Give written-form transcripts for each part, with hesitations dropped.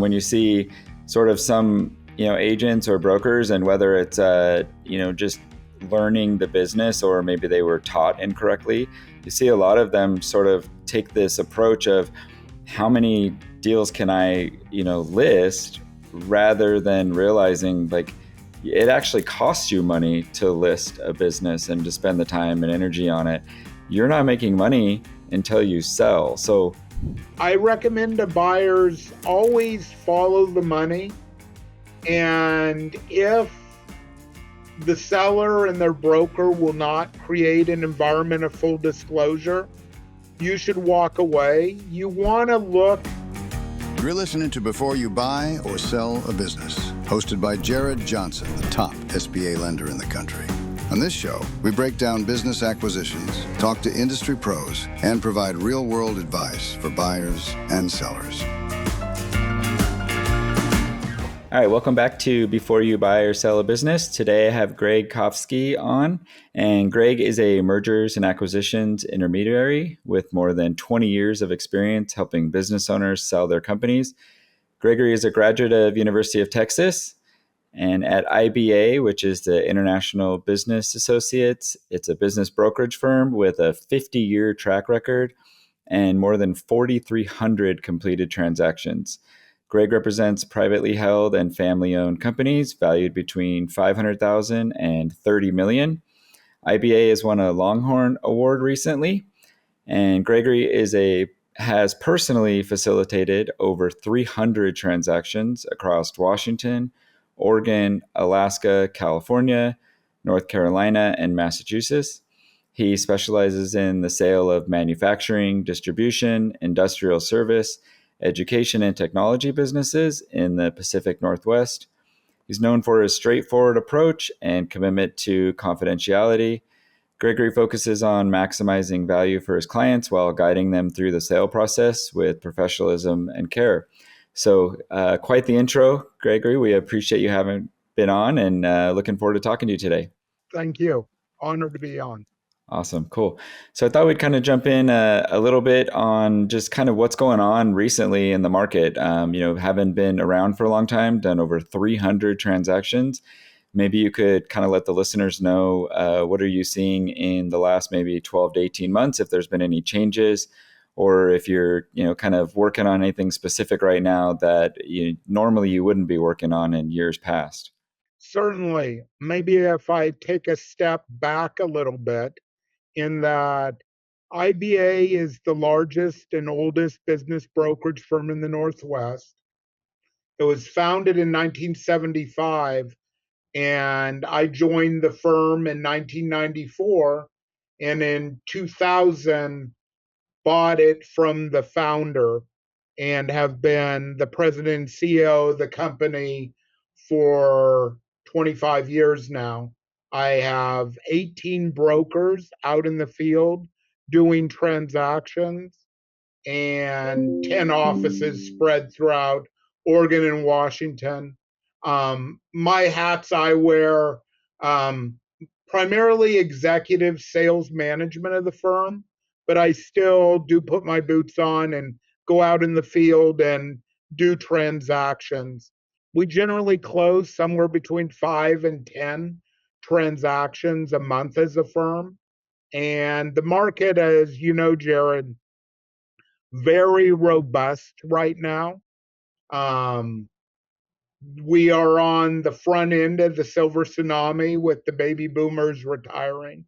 when you see sort of some, agents or brokers, and whether it's, just learning the business or maybe they were taught incorrectly, you see a lot of them sort of take this approach of how many deals can I, list, rather than realizing like it actually costs you money to list a business and to spend the time and energy on it. You're not making money until you sell. So I recommend to buyers always follow the money. And if the seller and their broker will not create an environment of full disclosure, you should walk away. You want to look. You're listening to Before You Buy or Sell a Business, hosted by Jared Johnson, the top SBA lender in the country. On this show, we break down business acquisitions, talk to industry pros, and provide real-world advice for buyers and sellers. All right, welcome back to Before You Buy or Sell a Business. Today I have Greg Kovsky on, and Greg is a mergers and acquisitions intermediary with more than 20 years of experience helping business owners sell their companies. Gregory is a graduate of University of Texas, and at IBA, which is the International Business Associates. It's a business brokerage firm with a 50-year track record and more than 4,300 completed transactions. Greg represents privately held and family-owned companies valued between $500,000 and $30 million. IBA has won a Longhorn Award recently, and Gregory has personally facilitated over 300 transactions across Washington, Oregon, Alaska, California, North Carolina, and Massachusetts. He specializes in the sale of manufacturing, distribution, industrial service, education, and technology businesses in the Pacific Northwest. He's known for his straightforward approach and commitment to confidentiality. Gregory focuses on maximizing value for his clients while guiding them through the sale process with professionalism and care. So quite the intro, Gregory. We appreciate you having been on, and looking forward to talking to you today. Thank you. Honored to be on. Awesome. Cool. So I thought we'd kind of jump in a little bit on just kind of what's going on recently in the market. Having been around for a long time, done over 300 transactions. Maybe you could kind of let the listeners know what are you seeing in the last maybe 12 to 18 months, if there's been any changes, or if you're kind of working on anything specific right now that normally you wouldn't be working on in years past. Certainly. Maybe if I take a step back a little bit, in that IBA is the largest and oldest business brokerage firm in the Northwest. It was founded in 1975, and I joined the firm in 1994, and in 2000 bought it from the founder and have been the president and CEO of the company for 25 years now. I have 18 brokers out in the field doing transactions and 10 offices spread throughout Oregon and Washington. My hats I wear, primarily executive sales management of the firm, but I still do put my boots on and go out in the field and do transactions. We generally close somewhere between 5 and 10 transactions a month as a firm. And the market, as you know, Jared, very robust right now. We are on the front end of the silver tsunami with the baby boomers retiring.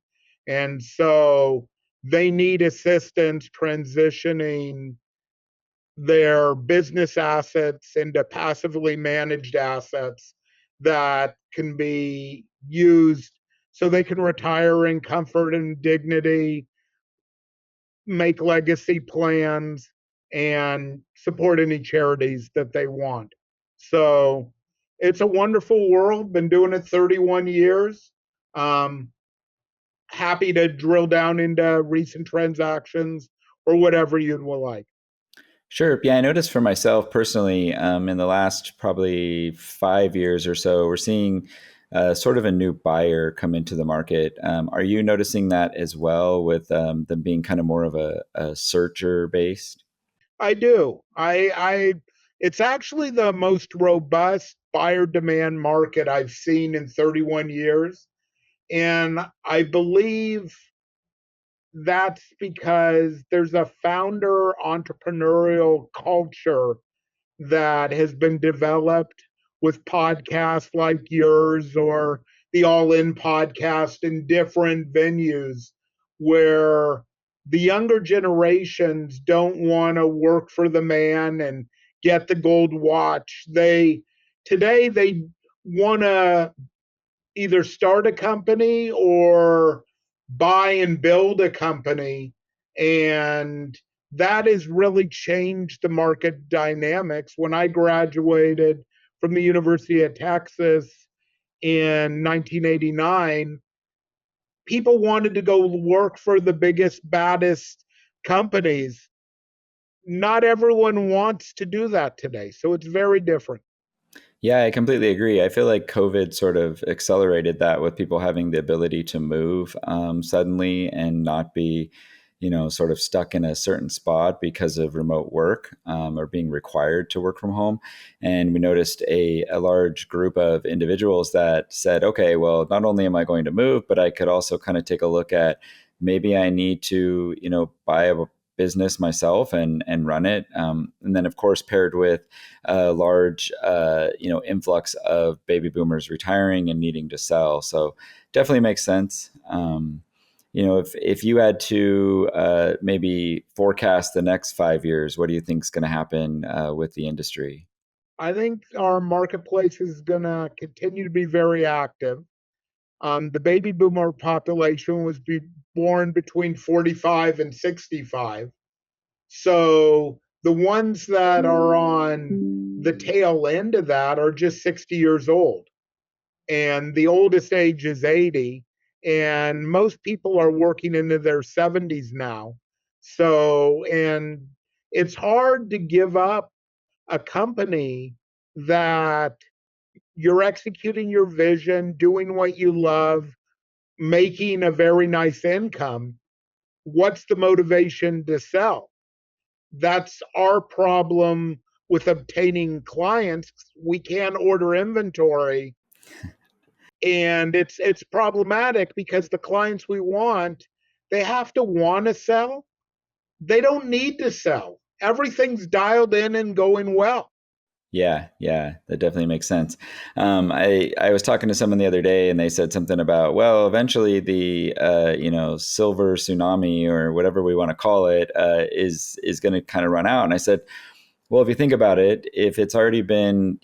And so they need assistance transitioning their business assets into passively managed assets that can be used so they can retire in comfort and dignity, make legacy plans, and support any charities that they want. So it's a wonderful world. Been doing it 31 years. Happy to drill down into recent transactions or whatever you'd like. Sure. Yeah, I noticed for myself personally, in the last probably 5 years or so, we're seeing sort of a new buyer come into the market. Are you noticing that as well, with them being kind of more of a searcher based? I do. I It's actually the most robust buyer demand market I've seen in 31 years. And I believe that's because there's a founder entrepreneurial culture that has been developed with podcasts like yours or the All In podcast in different venues where the younger generations don't want to work for the man and get the gold watch. They want to either start a company or buy and build a company. And that has really changed the market dynamics. When I graduated from the University of Texas in 1989, people wanted to go work for the biggest, baddest companies. Not everyone wants to do that today. So it's very different. Yeah, I completely agree. I feel like COVID sort of accelerated that with people having the ability to move suddenly and not be, sort of stuck in a certain spot because of remote work or being required to work from home. And we noticed a large group of individuals that said, okay, well, not only am I going to move, but I could also kind of take a look at maybe I need to, buy a business myself and run it. And then, of course, paired with a large, influx of baby boomers retiring and needing to sell. So definitely makes sense. If you had to maybe forecast the next 5 years, what do you think is going to happen with the industry? I think our marketplace is going to continue to be very active. The baby boomer population was born between 45 and 65. So the ones that are on the tail end of that are just 60 years old. And the oldest age is 80. And most people are working into their 70s now. So, and it's hard to give up a company that you're executing your vision, doing what you love, making a very nice income. What's the motivation to sell? That's our problem with obtaining clients. We can't order inventory, and it's problematic because the clients we want, they have to want to sell. They don't need to sell. Everything's dialed in and going well. Yeah, that definitely makes sense. I was talking to someone the other day, and they said something about, well, eventually the silver tsunami or whatever we want to call it is going to kind of run out. And I said, well, if you think about it, if it's already been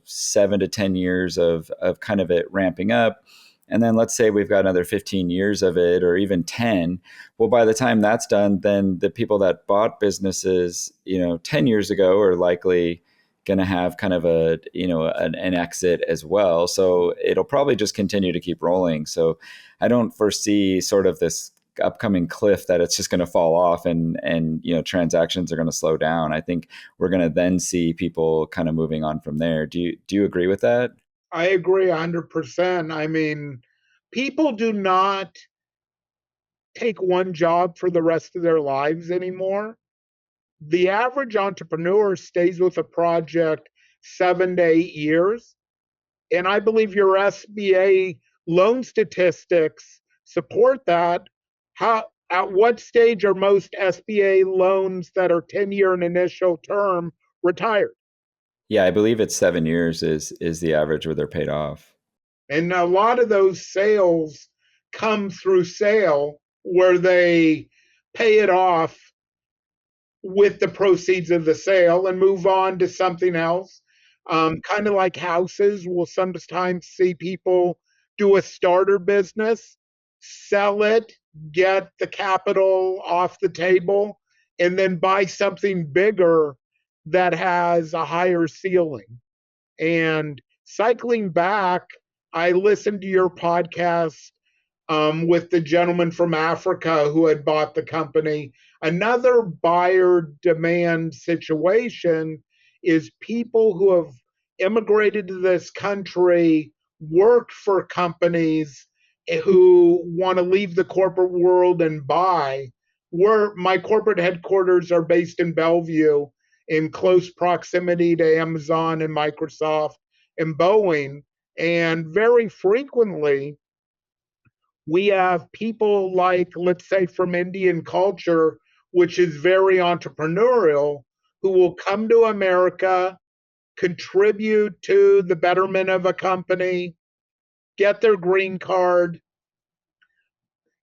7 to 10 years of kind of it ramping up, and then let's say we've got another 15 years of it, or even 10. Well, by the time that's done, then the people that bought businesses 10 years ago are likely going to have kind of an exit as well. So it'll probably just continue to keep rolling. So I don't foresee sort of this upcoming cliff that it's just going to fall off and transactions are going to slow down. I think we're going to then see people kind of moving on from there. Do you agree with that? I agree 100%. I mean, people do not take one job for the rest of their lives anymore. The average entrepreneur stays with a project 7 to 8 years. And I believe your SBA loan statistics support that. At what stage are most SBA loans that are 10-year in initial term retired? Yeah, I believe it's 7 years is the average where they're paid off. And a lot of those sales come through sale where they pay it off with the proceeds of the sale and move on to something else. Kind of like houses, we'll sometimes see people do a starter business, sell it, get the capital off the table, and then buy something bigger that has a higher ceiling. And cycling back, I listened to your podcast with the gentleman from Africa who had bought the company. Another buyer demand situation is people who have immigrated to this country, worked for companies who want to leave the corporate world and buy. Where my corporate headquarters are based in Bellevue, in close proximity to Amazon and Microsoft and Boeing. And very frequently, we have people like, let's say, from Indian culture, which is very entrepreneurial, who will come to America, contribute to the betterment of a company, get their green card.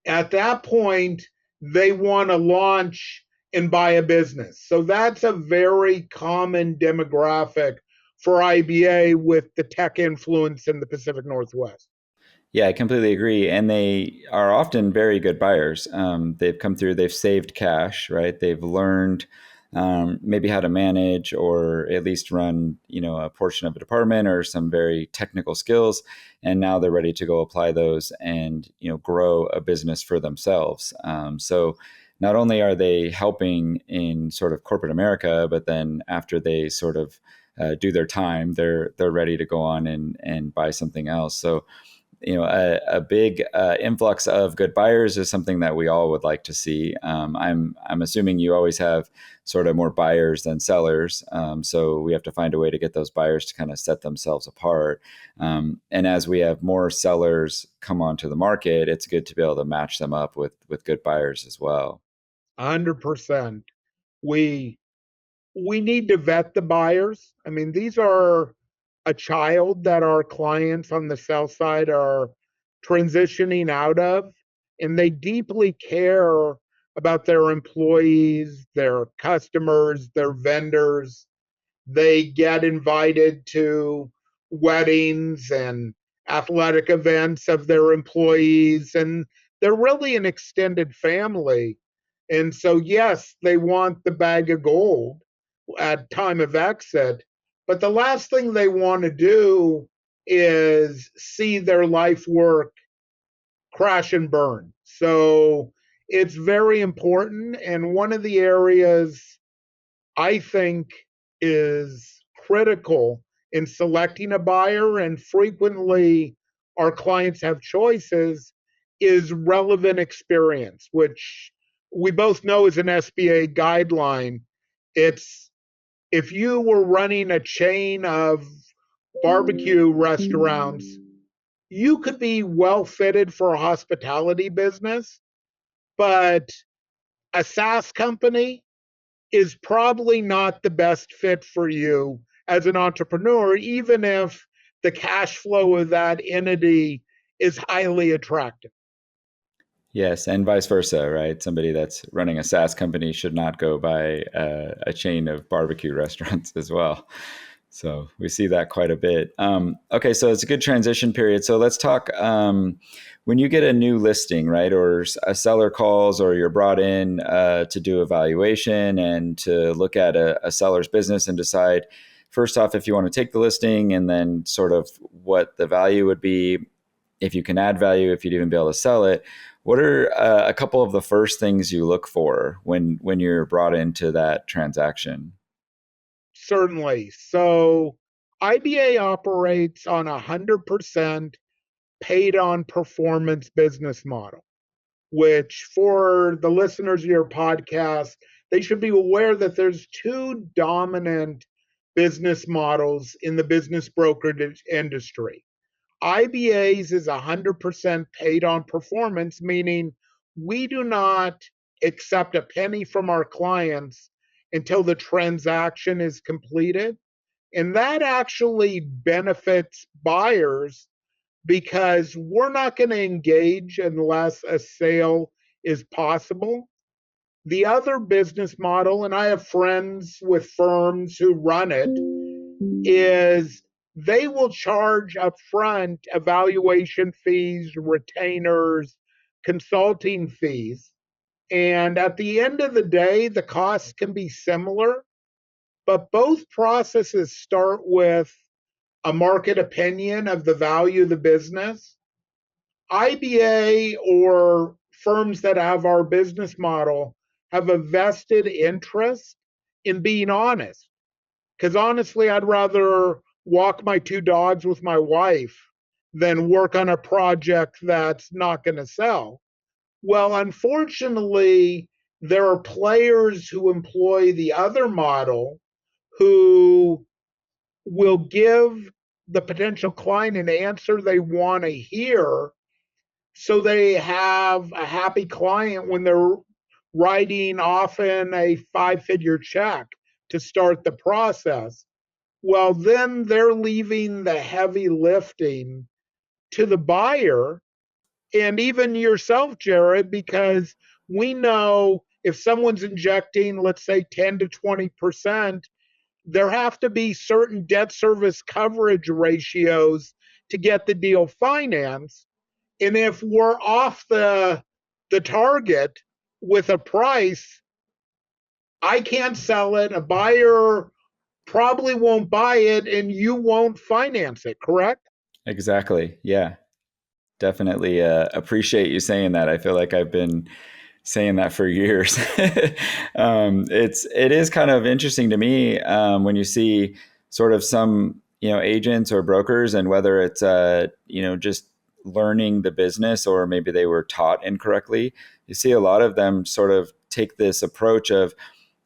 At that point, they want to launch and buy a business. So that's a very common demographic for IBA with the tech influence in the Pacific Northwest. Yeah, I completely agree. And they are often very good buyers. They've come through, they've saved cash, right? They've learned maybe how to manage or at least run, a portion of a department or some very technical skills. And now they're ready to go apply those and, grow a business for themselves. So not only are they helping in sort of corporate America, but then after they sort of do their time, they're ready to go on and buy something else. So a big influx of good buyers is something that we all would like to see. I'm assuming you always have sort of more buyers than sellers, so we have to find a way to get those buyers to kind of set themselves apart. And as we have more sellers come onto the market, it's good to be able to match them up with good buyers as well. 100%. We need to vet the buyers. I mean, these are a child that our clients on the sell side are transitioning out of, and they deeply care about their employees, their customers, their vendors. They get invited to weddings and athletic events of their employees, and they're really an extended family. And so, yes, they want the bag of gold at time of exit, but the last thing they want to do is see their life work crash and burn. So it's very important. And one of the areas I think is critical in selecting a buyer, and frequently our clients have choices, is relevant experience, which we both know is an SBA guideline. It's if you were running a chain of barbecue restaurants, you could be well fitted for a hospitality business, but a SaaS company is probably not the best fit for you as an entrepreneur, even if the cash flow of that entity is highly attractive. Yes, and vice versa, right? Somebody that's running a SaaS company should not go by a chain of barbecue restaurants as well. So we see that quite a bit. Okay, so it's a good transition period. So let's talk when you get a new listing, right, or a seller calls, or you're brought in to do a valuation and to look at a seller's business and decide, first off, if you want to take the listing, and then sort of what the value would be, if you can add value, if you'd even be able to sell it. What are a couple of the first things you look for when you're brought into that transaction? Certainly. So IBA operates on 100% paid on performance business model, which for the listeners of your podcast, they should be aware that there's two dominant business models in the business brokerage industry. IBA's is 100% paid on performance, meaning we do not accept a penny from our clients until the transaction is completed. And that actually benefits buyers because we're not going to engage unless a sale is possible. The other business model, and I have friends with firms who run it, is they will charge upfront evaluation fees, retainers, consulting fees. And at the end of the day, the costs can be similar, but both processes start with a market opinion of the value of the business. IBA or firms that have our business model have a vested interest in being honest. Because honestly, I'd rather walk my two dogs with my wife than work on a project that's not going to sell. Well, unfortunately, there are players who employ the other model who will give the potential client an answer they want to hear so they have a happy client when they're writing often a 5-figure check to start the process. Well, then they're leaving the heavy lifting to the buyer and even yourself, Jared, because we know if someone's injecting, let's say, 10 to 20%, there have to be certain debt service coverage ratios to get the deal financed. And if we're off the target with a price, I can't sell it. A buyer probably won't buy it and you won't finance it, correct? Exactly. Yeah. Definitely appreciate you saying that. I feel like I've been saying that for years. It is kind of interesting to me when you see sort of some agents or brokers, and whether it's just learning the business or maybe they were taught incorrectly. You see a lot of them sort of take this approach of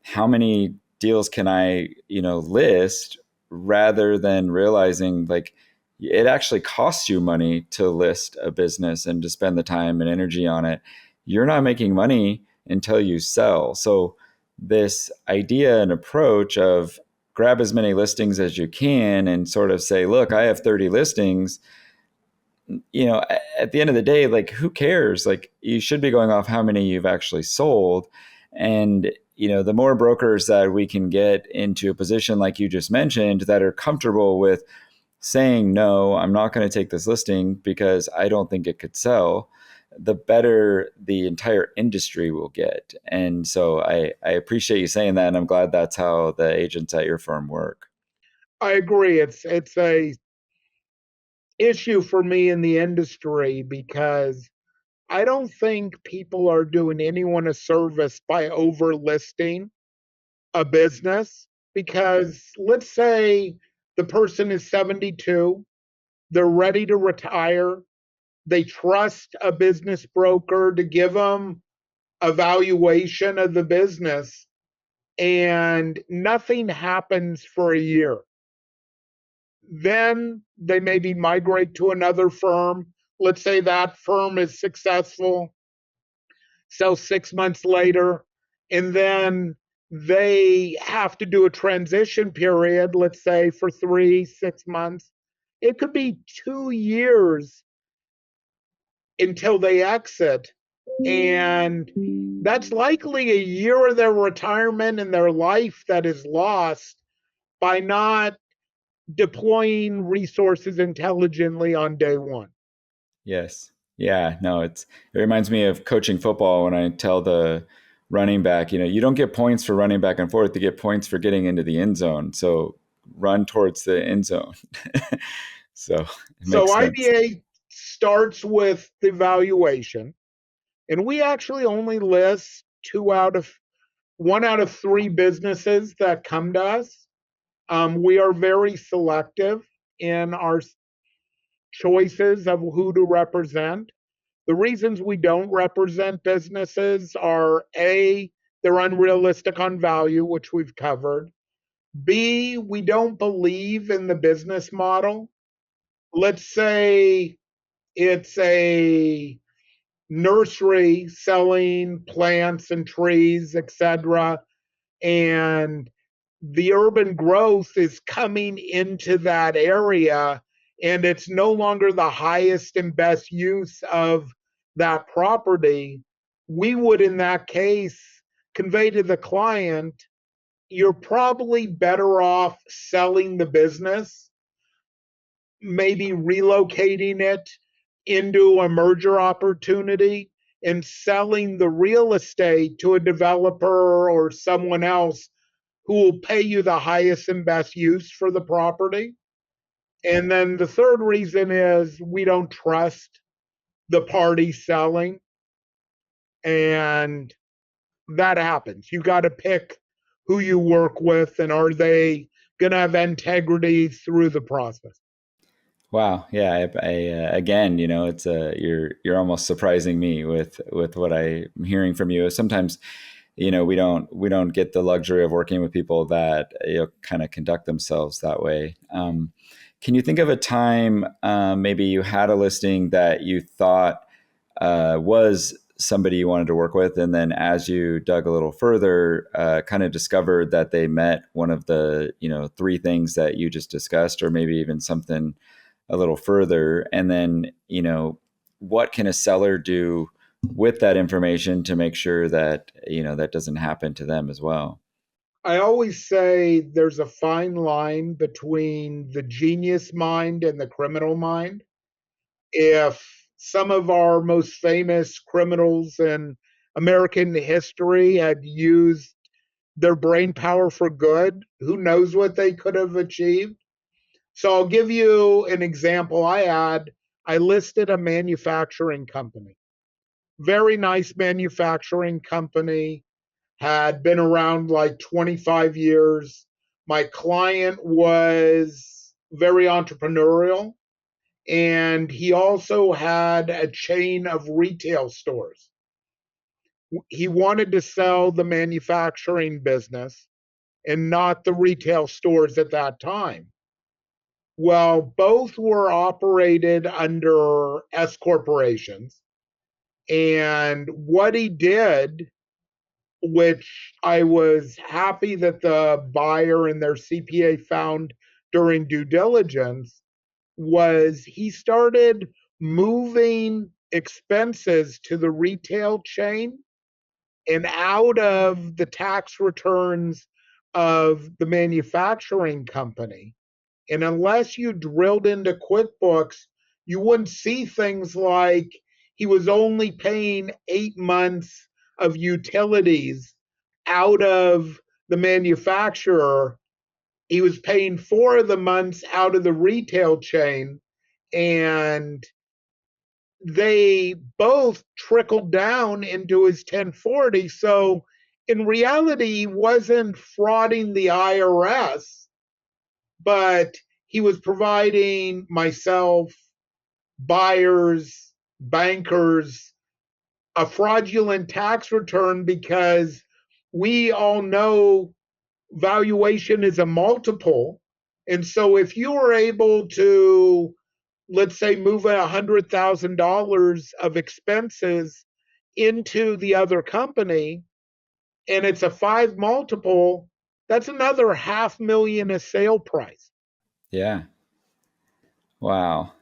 how many deals can I list, rather than realizing like it actually costs you money to list a business and to spend the time and energy on it. You're not making money until you sell. So this idea and approach of grab as many listings as you can and sort of say, look, I have 30 listings. At the end of the day, like, who cares? Like, you should be going off how many you've actually sold. And the more brokers that we can get into a position like you just mentioned, that are comfortable with saying, no, I'm not going to take this listing because I don't think it could sell, the better the entire industry will get. And so I appreciate you saying that. And I'm glad that's how the agents at your firm work. I agree. It's a issue for me in the industry because I don't think people are doing anyone a service by overlisting a business. Because let's say the person is 72, they're ready to retire, they trust a business broker to give them a valuation of the business, and nothing happens for a year. Then they maybe migrate to another firm. Let's say that firm is successful, sell 6 months later, and then they have to do a transition period, let's say for 3, 6 months. It could be 2 years until they exit. And that's likely a year of their retirement and their life that is lost by not deploying resources intelligently on day one. Yes. Yeah. No, it reminds me of coaching football when I tell the running back, you don't get points for running back and forth, you get points for getting into the end zone. So run towards the end zone. So it So makes sense. IBA starts with the valuation, and we actually only list 1 out of 3 businesses that come to us. We are very selective in our choices of who to represent. The reasons we don't represent businesses are A, they're unrealistic on value, which we've covered. B, we don't believe in the business model. Let's say it's a nursery selling plants and trees, etc. And the urban growth is coming into that area, and it's no longer the highest and best use of that property. We would, in that case, convey to the client, you're probably better off selling the business, maybe relocating it into a merger opportunity and selling the real estate to a developer or someone else who will pay you the highest and best use for the property. And then the third reason is we don't trust the party selling. And that happens. You got to pick who you work with and are they going to have integrity through the process. Wow. Yeah. Again, it's you're almost surprising me with what I'm hearing from you. Sometimes we don't get the luxury of working with people that kind of conduct themselves that way. Can you think of a time maybe you had a listing that you thought was somebody you wanted to work with, and then as you dug a little further, kind of discovered that they met one of the three things that you just discussed, or maybe even something a little further, and then what can a seller do with that information to make sure that that doesn't happen to them as well? I always say there's a fine line between the genius mind and the criminal mind. If some of our most famous criminals in American history had used their brain power for good, who knows what they could have achieved? So I'll give you an example. I listed a manufacturing company, very nice manufacturing company, had been around like 25 years. My client was very entrepreneurial, and he also had a chain of retail stores. He wanted to sell the manufacturing business and not the retail stores at that time. Well, both were operated under S corporations. And what he did, which I was happy that the buyer and their CPA found during due diligence, was he started moving expenses to the retail chain and out of the tax returns of the manufacturing company. And unless you drilled into QuickBooks, you wouldn't see things like he was only paying 8 months of utilities out of the manufacturer. He was paying 4 of the months out of the retail chain, and they both trickled down into his 1040. So in reality, he wasn't frauding the IRS, but he was providing myself, buyers, bankers, a fraudulent tax return, because we all know valuation is a multiple. And so if you were able to, let's say, move $100,000 of expenses into the other company, and it's a 5 multiple, that's another 500,000 a sale price. Yeah. Wow.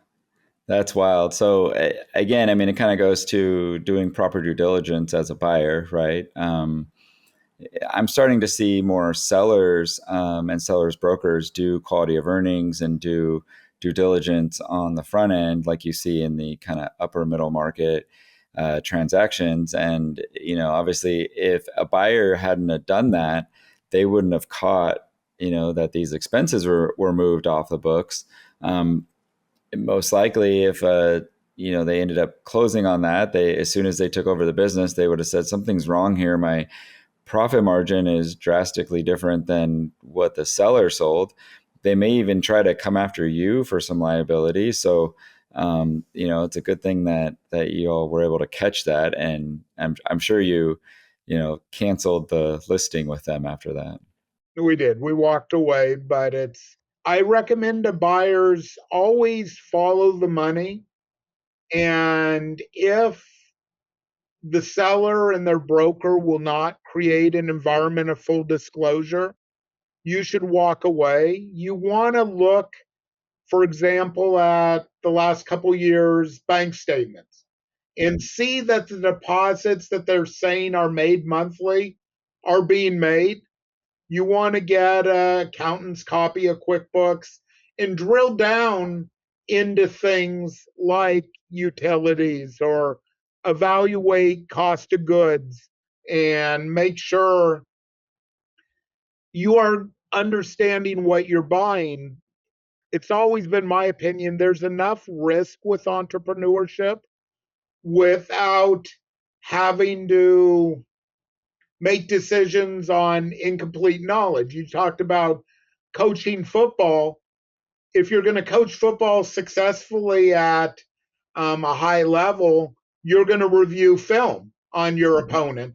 That's wild. So again, I mean, it kind of goes to doing proper due diligence as a buyer, right? I'm starting to see more sellers and sellers brokers do quality of earnings and do due diligence on the front end, like you see in the kind of upper middle market transactions. And obviously, if a buyer hadn't have done that, they wouldn't have caught that these expenses were moved off the books. Most likely, if they ended up closing on that, they, as soon as they took over the business, they would have said something's wrong here. My profit margin is drastically different than what the seller sold. They may even try to come after you for some liability. So it's a good thing that you all were able to catch that, and I'm sure you canceled the listing with them after that. We did. We walked away, but I recommend to buyers always follow the money. And if the seller and their broker will not create an environment of full disclosure, you should walk away. You want to look, for example, at the last couple years' bank statements and see that the deposits that they're saying are made monthly are being made. You want to get an accountant's copy of QuickBooks and drill down into things like utilities, or evaluate cost of goods, and make sure you are understanding what you're buying. It's always been my opinion there's enough risk with entrepreneurship without having to make decisions on incomplete knowledge. You talked about coaching football. If you're going to coach football successfully at a high level, you're going to review film on your opponent.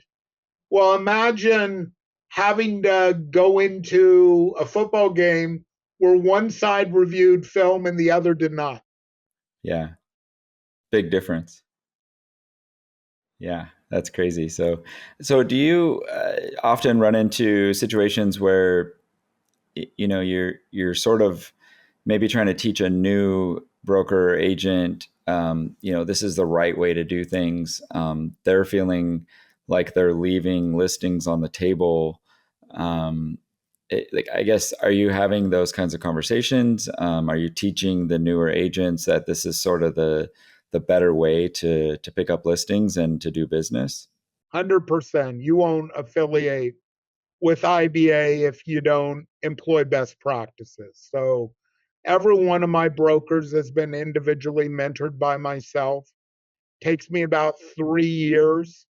Well, imagine having to go into a football game where one side reviewed film and the other did not. Yeah, big difference. Yeah, that's crazy. So do you often run into situations where you're sort of maybe trying to teach a new broker or agent, this is the right way to do things. They're feeling like they're leaving listings on the table. Like, I guess, are you having those kinds of conversations? Are you teaching the newer agents that this is sort of the better way to pick up listings and to do business? 100%. You won't affiliate with IBA if you don't employ best practices. So every one of my brokers has been individually mentored by myself. Takes me about 3 years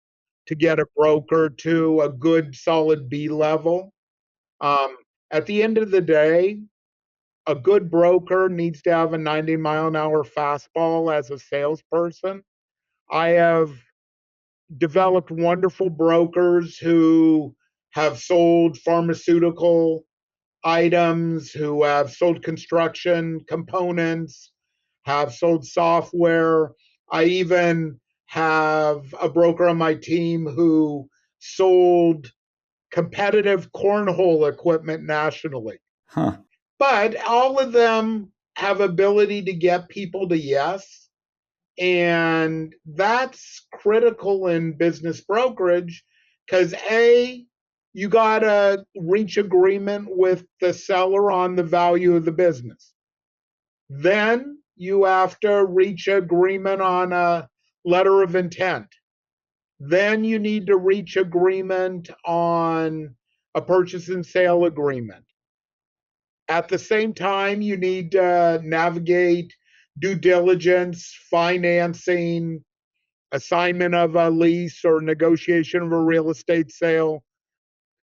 to get a broker to a good solid B level. Um, at the end of the day, a good broker needs to have a 90-mile-an-hour fastball as a salesperson. I have developed wonderful brokers who have sold pharmaceutical items, who have sold construction components, have sold software. I even have a broker on my team who sold competitive cornhole equipment nationally. Huh. But all of them have ability to get people to yes. And that's critical in business brokerage because A, you got to reach agreement with the seller on the value of the business. Then you have to reach agreement on a letter of intent. Then you need to reach agreement on a purchase and sale agreement. At the same time, you need to navigate due diligence, financing, assignment of a lease or negotiation of a real estate sale,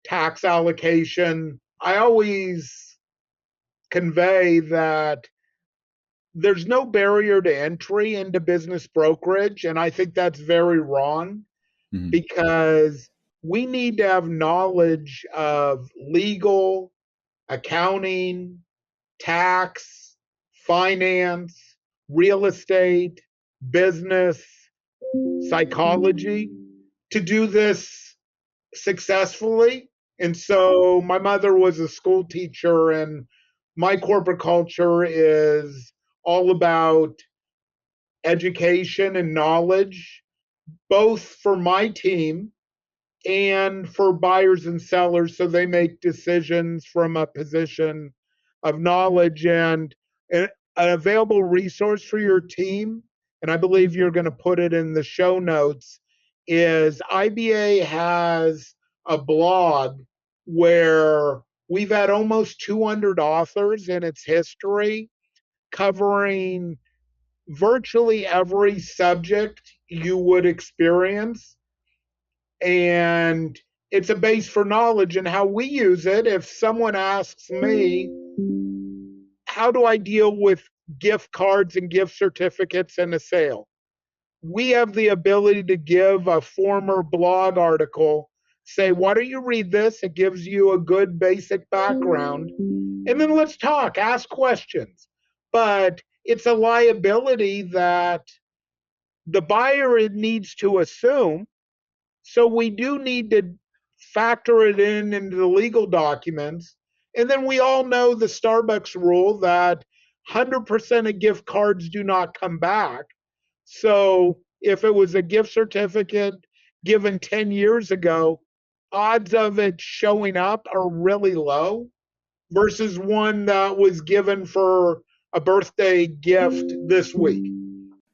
tax allocation. I always convey that there's no barrier to entry into business brokerage. And I think that's very wrong Mhm. because we need to have knowledge of legal, accounting, tax, finance, real estate, business, psychology to do this successfully. And so my mother was a school teacher, and my corporate culture is all about education and knowledge, both for my team and for buyers and sellers so they make decisions from a position of knowledge. And an available resource for your team, and I believe you're going to put it in the show notes, is IBA has a blog where we've had almost 200 authors in its history covering virtually every subject you would experience, and it's a base for knowledge. And how we use it, if someone asks me, how do I deal with gift cards and gift certificates in a sale? We have the ability to give a former blog article, say, why don't you read this? It gives you a good basic background. And then let's talk, ask questions. But it's a liability that the buyer needs to assume. So we do need to factor it in into the legal documents. And then we all know the Starbucks rule that 100% of gift cards do not come back. So if it was a gift certificate given 10 years ago, odds of it showing up are really low versus one that was given for a birthday gift this week.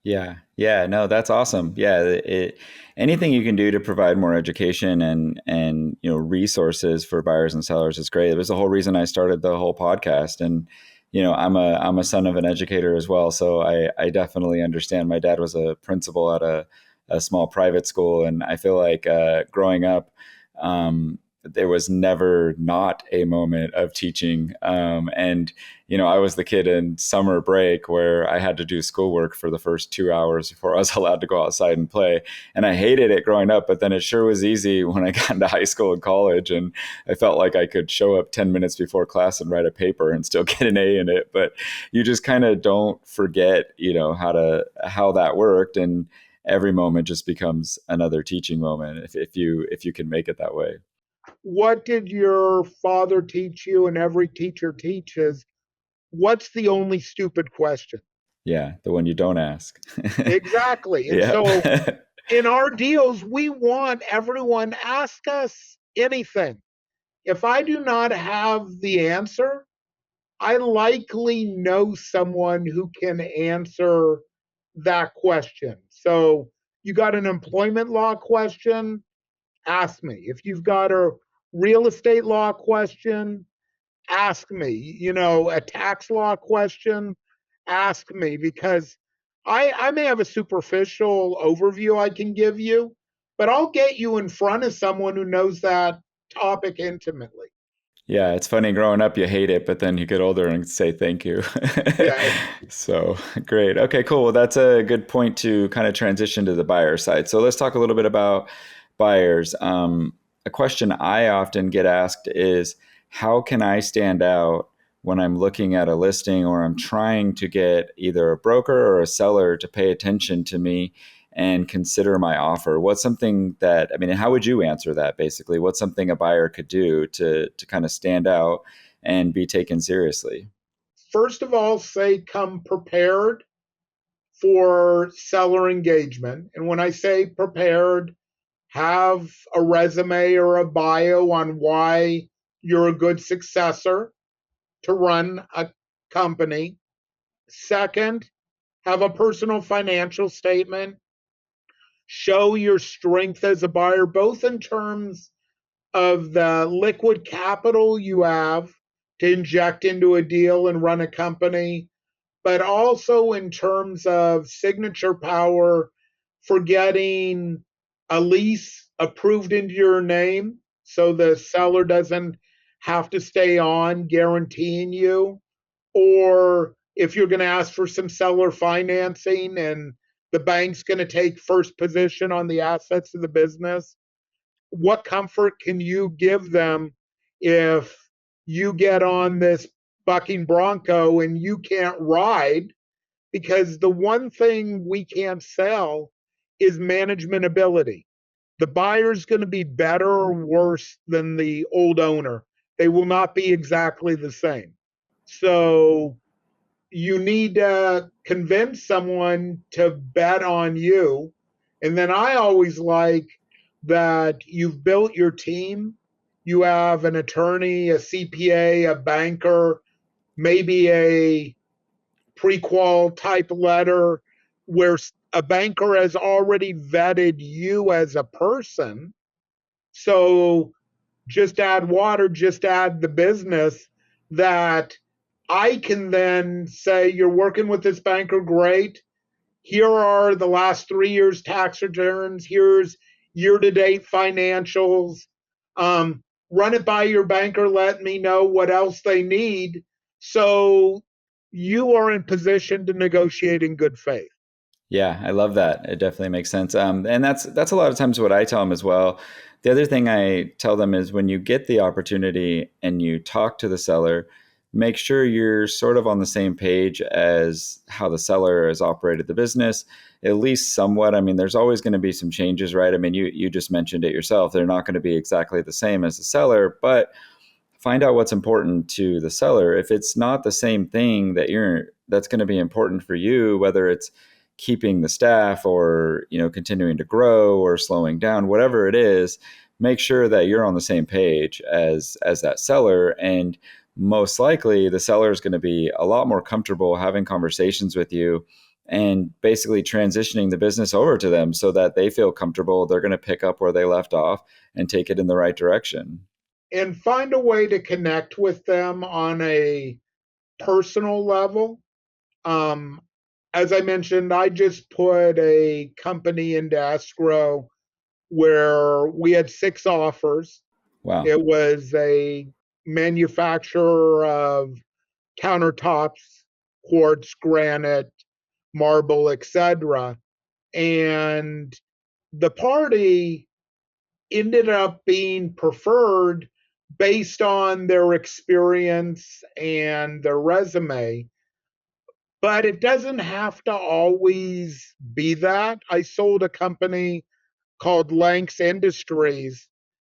Yeah. Yeah. No, that's awesome. Yeah. Anything you can do to provide more education and resources for buyers and sellers is great. It was the whole reason I started the whole podcast. And I'm a son of an educator as well, so I definitely understand. My dad was a principal at a small private school, and I feel like growing up, there was never not a moment of teaching. And, I was the kid in summer break where I had to do schoolwork for the first 2 hours before I was allowed to go outside and play. And I hated it growing up, but then it sure was easy when I got into high school and college. And I felt like I could show up 10 minutes before class and write a paper and still get an A in it. But you just kind of don't forget, how that worked. And every moment just becomes another teaching moment if you can make it that way. What did your father teach you? And every teacher teaches. What's the only stupid question? Yeah, the one you don't ask. Exactly. And Yeah. so in our deals, we want everyone ask us anything. If I do not have the answer, I likely know someone who can answer that question. So you got an employment law question, ask me. If you've got a real estate law question, ask me. A tax law question, ask me, because I may have a superficial overview I can give you, but I'll get you in front of someone who knows that topic intimately. Yeah, it's funny growing up, you hate it, but then you get older and say thank you. Yeah. So great. Okay, cool. Well, that's a good point to kind of transition to the buyer side. So let's talk a little bit about buyers. A question I often get asked is, how can I stand out when I'm looking at a listing or I'm trying to get either a broker or a seller to pay attention to me and consider my offer? What's something that, I mean, how would you answer that basically? What's something a buyer could do to kind of stand out and be taken seriously? First of all, say come prepared for seller engagement. And when I say prepared, have a resume or a bio on why you're a good successor to run a company. Second, have a personal financial statement. Show your strength as a buyer, both in terms of the liquid capital you have to inject into a deal and run a company, but also in terms of signature power for getting a lease approved into your name so the seller doesn't have to stay on guaranteeing you. Or if you're going to ask for some seller financing and the bank's going to take first position on the assets of the business, what comfort can you give them if you get on this bucking bronco and you can't ride? Because the one thing we can't sell is management ability. The buyer's going to be better or worse than the old owner. They will not be exactly the same. So you need to convince someone to bet on you. And then I always like that you've built your team. You have an attorney, a CPA, a banker, maybe a prequal type letter where a banker has already vetted you as a person. So just add water, just add the business that I can then say, you're working with this banker, great. Here are the last 3 years' tax returns. Here's year to date financials. Run it by your banker. Let me know what else they need. So you are in position to negotiate in good faith. Yeah, I love that. It definitely makes sense. And that's a lot of times what I tell them as well. The other thing I tell them is when you get the opportunity and you talk to the seller, make sure you're sort of on the same page as how the seller has operated the business, at least somewhat. I mean, there's always going to be some changes, right? I mean, you just mentioned it yourself. They're not going to be exactly the same as the seller, but find out what's important to the seller. If it's not the same thing that's going to be important for you, whether it's keeping the staff or continuing to grow or slowing down, whatever it is, make sure that you're on the same page as that seller. And most likely the seller is going to be a lot more comfortable having conversations with you and basically transitioning the business over to them so that they feel comfortable. They're going to pick up where they left off and take it in the right direction. And find a way to connect with them on a personal level. Um, as I mentioned, I just put a company into escrow where we had 6 offers. Wow. It was a manufacturer of countertops, quartz, granite, marble, etc. And the party ended up being preferred based on their experience and their resume. But it doesn't have to always be that. I sold a company called Lanks Industries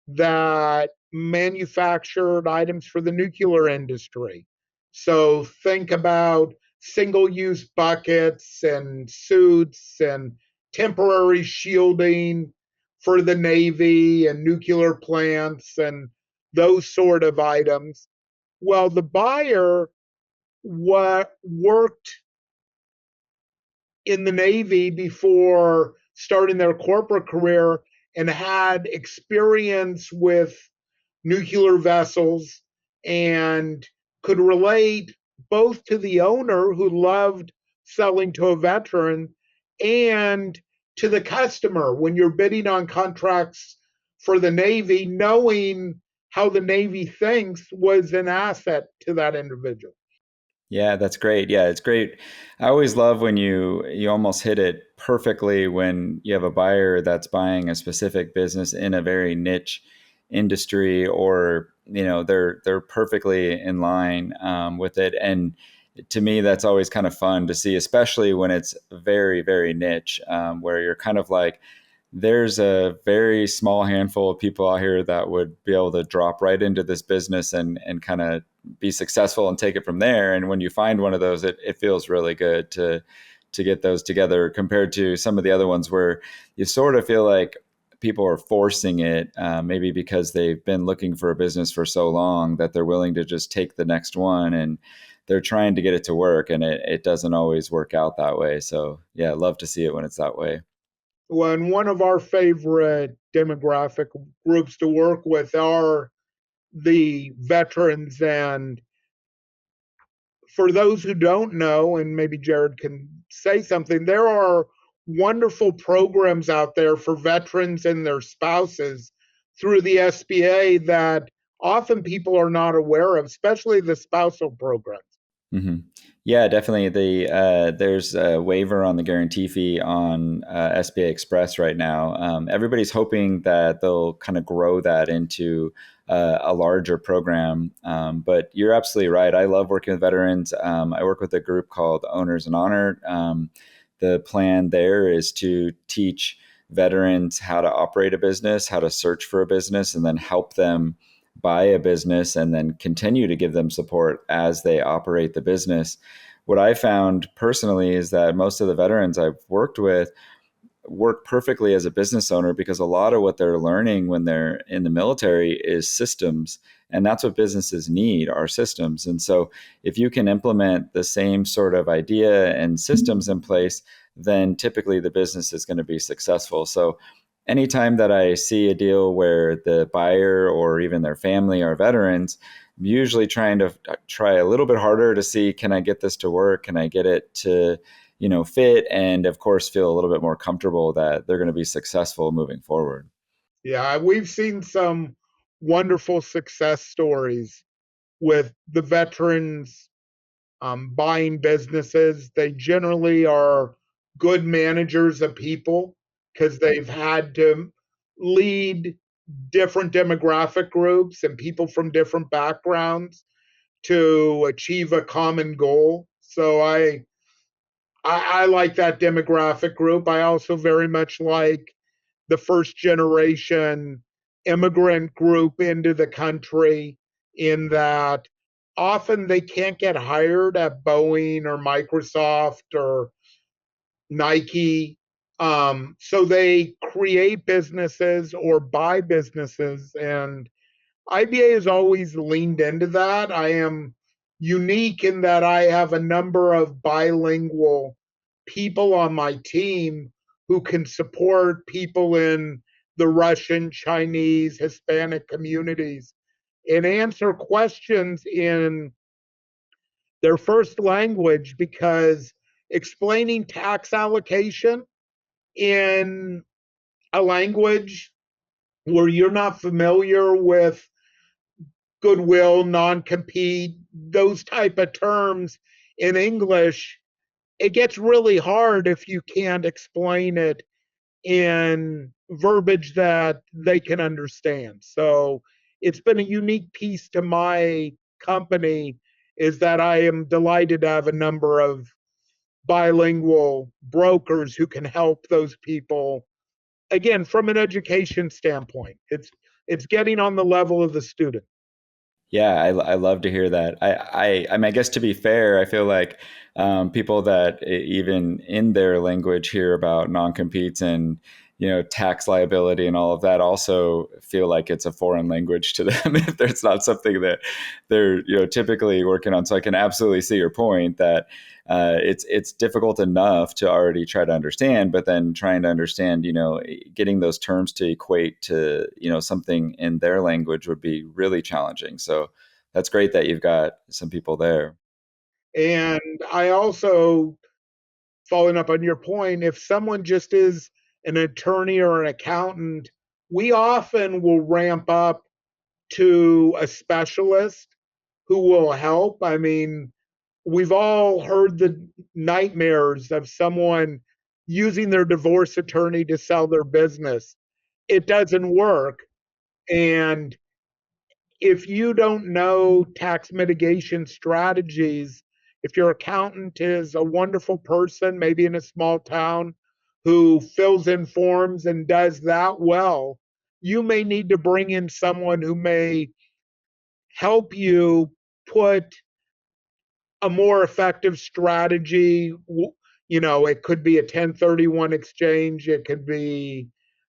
that manufactured items for the nuclear industry. So think about single use buckets and suits and temporary shielding for the Navy and nuclear plants and those sort of items. Well, the buyer worked in the Navy before starting their corporate career and had experience with nuclear vessels and could relate both to the owner who loved selling to a veteran and to the customer when you're bidding on contracts for the Navy, knowing how the Navy thinks was an asset to that individual. Yeah, that's great. Yeah, it's great. I always love when you almost hit it perfectly when you have a buyer that's buying a specific business in a very niche industry, or they're perfectly in line with it. And to me, that's always kind of fun to see, especially when it's very, very niche, where you're kind of like, there's a very small handful of people out here that would be able to drop right into this business and kind of be successful and take it from there. And when you find one of those, it feels really good to get those together, compared to some of the other ones where you sort of feel like people are forcing it, maybe because they've been looking for a business for so long that they're willing to just take the next one, and they're trying to get it to work, and it doesn't always work out that way. So yeah, I love to see it when it's that way. When one of our favorite demographic groups to work with are the veterans. And for those who don't know, and maybe Jared can say something, there are wonderful programs out there for veterans and their spouses through the SBA that often people are not aware of, especially the spousal programs. hmm Yeah, definitely. There's a waiver on the guarantee fee on SBA Express right now. Everybody's hoping that they'll kind of grow that into a larger program. But you're absolutely right. I love working with veterans. I work with a group called Owners in Honor. The plan there is to teach veterans how to operate a business, how to search for a business, and then help them buy a business, and then continue to give them support as they operate the business. What I found personally is that most of the veterans I've worked with work perfectly as a business owner, because a lot of what they're learning when they're in the military is systems, and that's what businesses need, are systems. And so if you can implement the same sort of idea and systems in place, then typically the business is going to be successful. So anytime that I see a deal where the buyer or even their family are veterans, I'm usually trying to try a little bit harder to see, can I get this to work? Can I get it to fit, and of course feel a little bit more comfortable that they're going to be successful moving forward. Yeah, we've seen some wonderful success stories with the veterans buying businesses. They generally are good managers of people because they've had to lead different demographic groups and people from different backgrounds to achieve a common goal. So I like that demographic group. I also very much like the first generation immigrant group into the country, in that often they can't get hired at Boeing or Microsoft or Nike. So they create businesses or buy businesses. And IBA has always leaned into that. I am unique in that I have a number of bilingual people on my team who can support people in the Russian, Chinese, Hispanic communities and answer questions in their first language, because explaining tax allocation in a language where you're not familiar with goodwill, non-compete, those type of terms in English, it gets really hard if you can't explain it in verbiage that they can understand. So it's been a unique piece to my company is that I am delighted to have a number of bilingual brokers who can help those people. Again, from an education standpoint, it's getting on the level of the student. Yeah, I love to hear that. I mean, I guess to be fair, I feel like people that even in their language hear about non-competes and tax liability and all of that also feel like it's a foreign language to them if there's not something that they're typically working on. So I can absolutely see your point that it's difficult enough to already try to understand, but then trying to understand, getting those terms to equate to something in their language would be really challenging. So that's great that you've got some people there. And I also, following up on your point, if someone just is an attorney or an accountant, we often will ramp up to a specialist who will help. I mean, we've all heard the nightmares of someone using their divorce attorney to sell their business. It doesn't work. And if you don't know tax mitigation strategies, if your accountant is a wonderful person, maybe in a small town, who fills in forms and does that well, you may need to bring in someone who may help you put a more effective strategy. It could be a 1031 exchange, it could be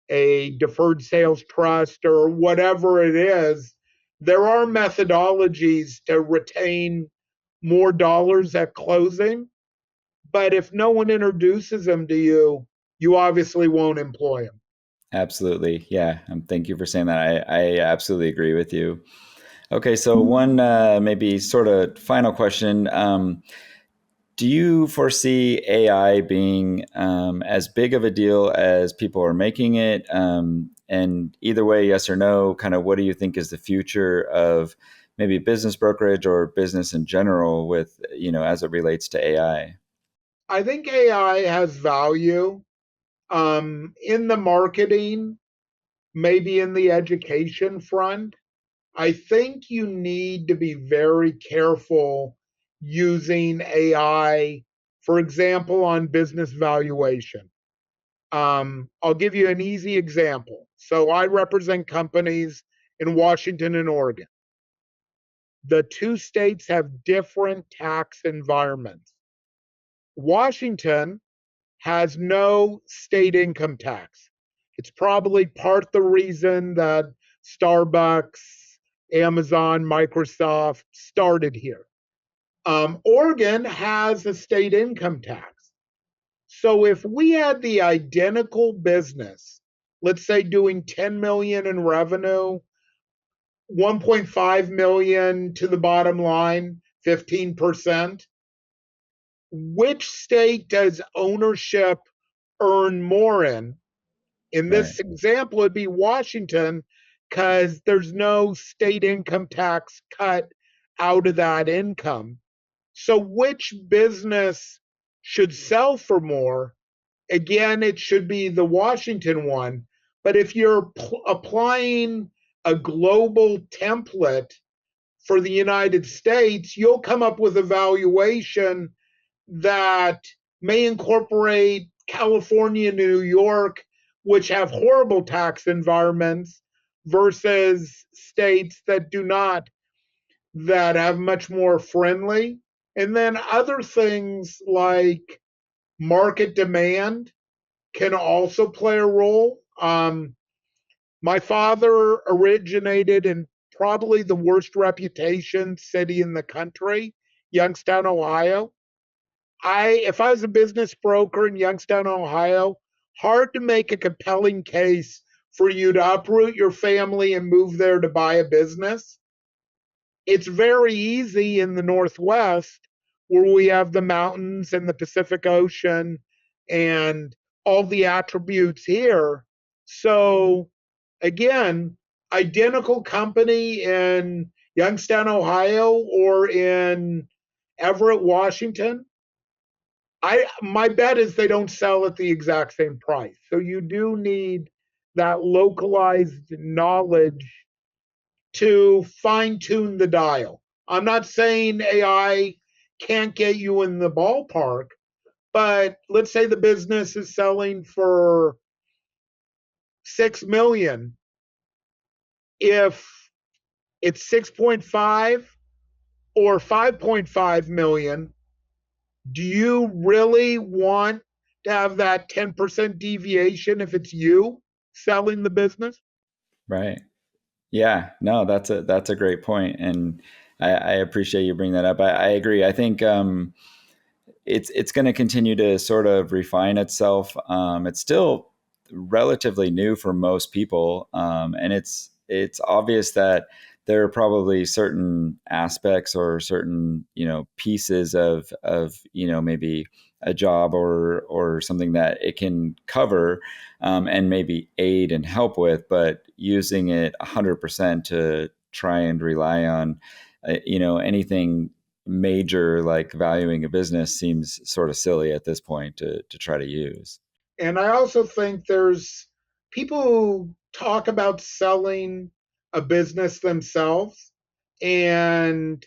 a deferred sales trust, or whatever it is. There are methodologies to retain more dollars at closing, but if no one introduces them to you, you obviously won't employ them. Absolutely. Yeah. Thank you for saying that. I absolutely agree with you. Okay. So one maybe sort of final question. Do you foresee AI being as big of a deal as people are making it? And either way, yes or no, kind of what do you think is the future of maybe business brokerage or business in general with, as it relates to AI? I think AI has value in the marketing, maybe in the education front. I think you need to be very careful using AI, for example, on business valuation. I'll give you an easy example. So I represent companies in Washington and Oregon. The two states have different tax environments. Washington has no state income tax. It's probably part the reason that Starbucks, Amazon, Microsoft started here. Oregon has a state income tax. So if we had the identical business, let's say doing 10 million in revenue, 1.5 million to the bottom line, 15%, which state does ownership earn more in? In Right. this example, it'd be Washington because there's no state income tax cut out of that income. So, which business should sell for more? Again, it should be the Washington one. But if you're applying a global template for the United States, you'll come up with a valuation that may incorporate California, New York, which have horrible tax environments, versus states that do not, that have much more friendly. And then other things like market demand can also play a role. My father originated in probably the worst reputation city in the country, Youngstown, Ohio. If I was a business broker in Youngstown, Ohio, hard to make a compelling case for you to uproot your family and move there to buy a business. It's very easy in the Northwest where we have the mountains and the Pacific Ocean and all the attributes here. So again, identical company in Youngstown, Ohio, or in Everett, Washington, my bet is they don't sell at the exact same price. So you do need that localized knowledge to fine tune the dial. I'm not saying AI can't get you in the ballpark, but let's say the business is selling for 6 million. If it's 6.5 or 5.5 million, do you really want to have that 10% deviation if it's you selling the business? Right. Yeah, no, that's a great point, and I appreciate you bringing that up. I agree. I think it's going to continue to sort of refine itself. It's still relatively new for most people, and it's obvious that there are probably certain aspects or certain pieces of maybe a job or something that it can cover and maybe aid and help with, but using it 100% to try and rely on anything major like valuing a business seems sort of silly at this point to try to use. And I also think there's people who talk about selling a business themselves. And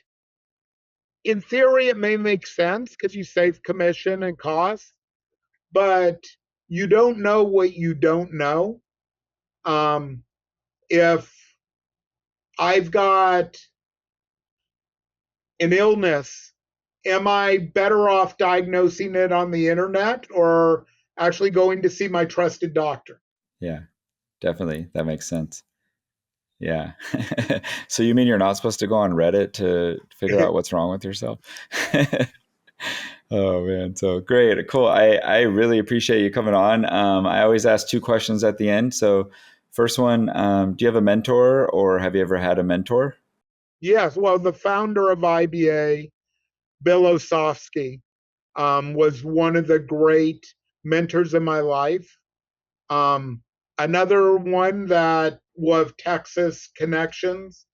in theory, it may make sense because you save commission and costs, but you don't know what you don't know. If I've got an illness, am I better off diagnosing it on the internet or actually going to see my trusted doctor? Yeah, definitely. That makes sense. Yeah. So you mean you're not supposed to go on Reddit to figure out what's wrong with yourself? Oh man, so great, cool. I really appreciate you coming on. I always ask two questions at the end. So first one, do you have a mentor or have you ever had a mentor? Yes, well, the founder of IBA, Bill Osofsky, was one of the great mentors in my life. Um, Another one that was Texas connections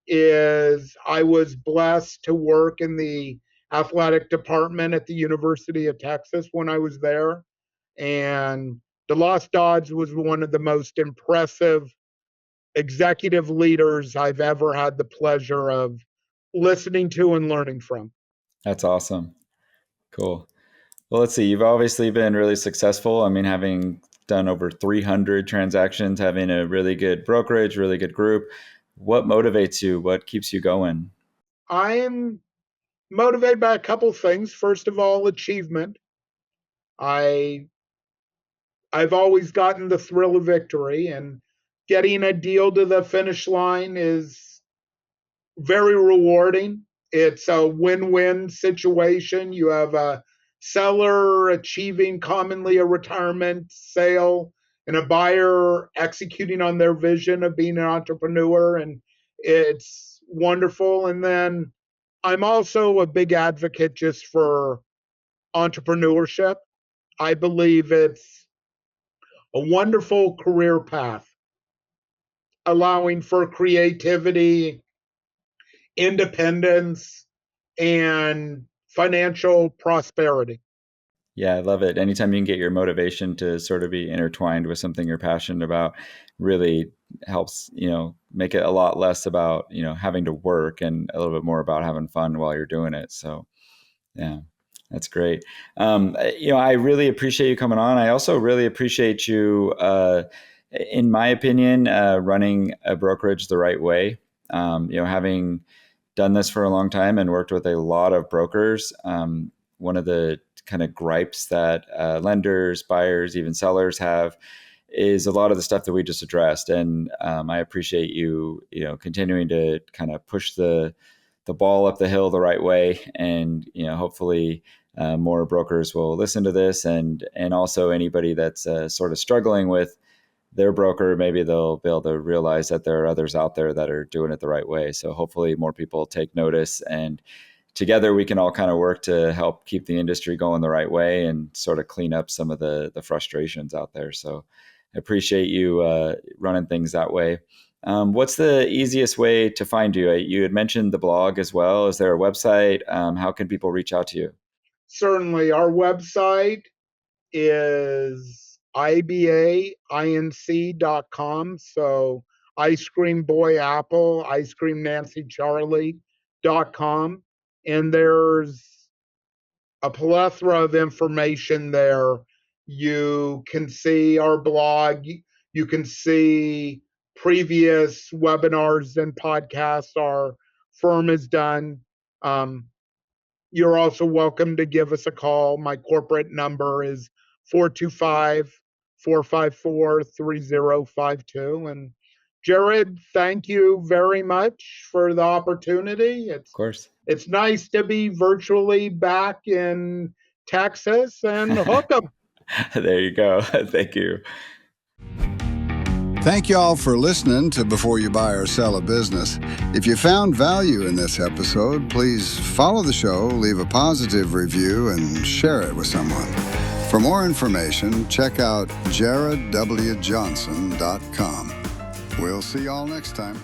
is I was blessed to work in the athletic department at the University of Texas when I was there. And DeLoss Dodds was one of the most impressive executive leaders I've ever had the pleasure of listening to and learning from. That's awesome. Cool. Well, let's see. You've obviously been really successful. I mean, having done over 300 transactions, having a really good brokerage, really good group. What motivates you? What keeps you going? I'm motivated by a couple things. First of all, achievement. I I've always gotten the thrill of victory, and getting a deal to the finish line is very rewarding. It's a win-win situation. You have a seller achieving commonly a retirement sale and a buyer executing on their vision of being an entrepreneur, and it's wonderful. And then I'm also a big advocate just for entrepreneurship. I believe it's a wonderful career path, allowing for creativity, independence, and financial prosperity. Yeah, I love it. Anytime you can get your motivation to sort of be intertwined with something you're passionate about really helps, make it a lot less about, having to work and a little bit more about having fun while you're doing it. So, yeah, that's great. I really appreciate you coming on. I also really appreciate you, in my opinion, running a brokerage the right way. Having done this for a long time and worked with a lot of brokers, one of the kind of gripes that lenders, buyers, even sellers have is a lot of the stuff that we just addressed. And I appreciate you, continuing to kind of push the ball up the hill the right way, and hopefully more brokers will listen to this, and also anybody that's sort of struggling with their broker, maybe they'll be able to realize that there are others out there that are doing it the right way. So hopefully more people take notice, and together we can all kind of work to help keep the industry going the right way and sort of clean up some of the frustrations out there. So appreciate you running things that way. What's the easiest way to find you? You had mentioned the blog as well. Is there a website? How can people reach out to you? Certainly. Our website is ibainc.com. So ice cream boy apple, ice cream Nancy Charlie.com. And there's a plethora of information there. You can see our blog, you can see previous webinars and podcasts our firm has done. You're also welcome to give us a call. My corporate number is 425-454-3052. And Jared, thank you very much for the opportunity. Of course. It's nice to be virtually back in Texas and hook 'em. There you go. Thank you. Thank you all for listening to Before You Buy or Sell a Business. If you found value in this episode, please follow the show, leave a positive review, and share it with someone. For more information, check out jaredwjohnson.com. We'll see you all next time.